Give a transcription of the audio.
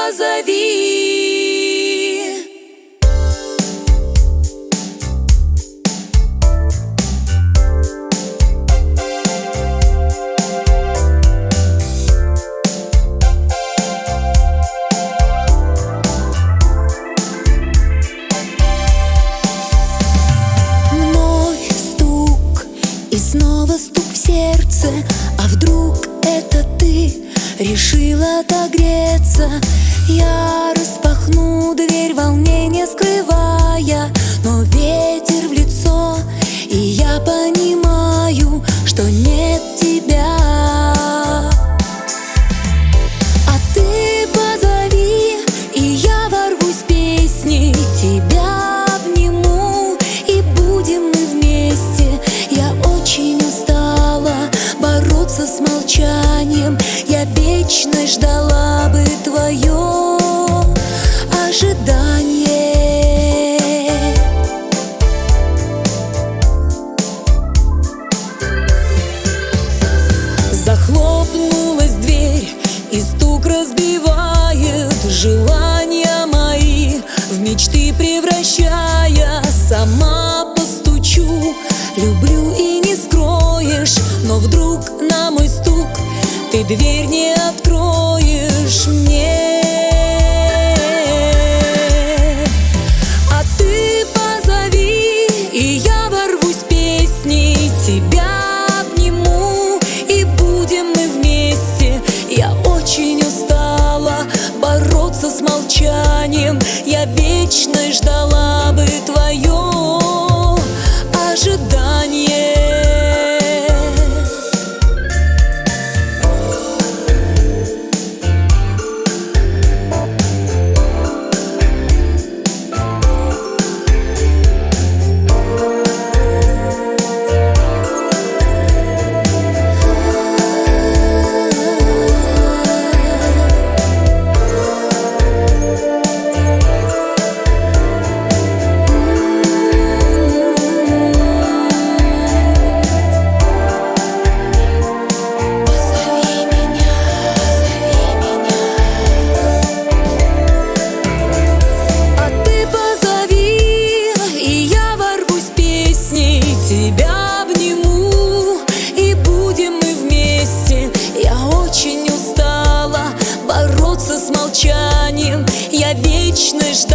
позови. И снова стук в сердце, а вдруг это ты решила отогреться? Я распахну дверь, волнение скрывая, но ветер в лицо, и я понимаю, что нет тебя. А ты позови, и я ворвусь песней, тебя обниму, и будем мы вместе. Я очень устала бороться с молчанием, я вечно ждала бы твое ожидание. Захлопнулась дверь, и стук разбивает желания мои в мечты превращая. Сама постучу, люблю и не скроешь, но вдруг на мой стук ты дверь не откроешь мне. А ты позови, и я ворвусь песней, тебя обниму, и будем мы вместе. Я очень устала бороться с молчанием, я вечно ждала бы твое ожидание. Тебя обниму, и будем мы вместе. Я очень устала бороться с молчанием, я вечно ждала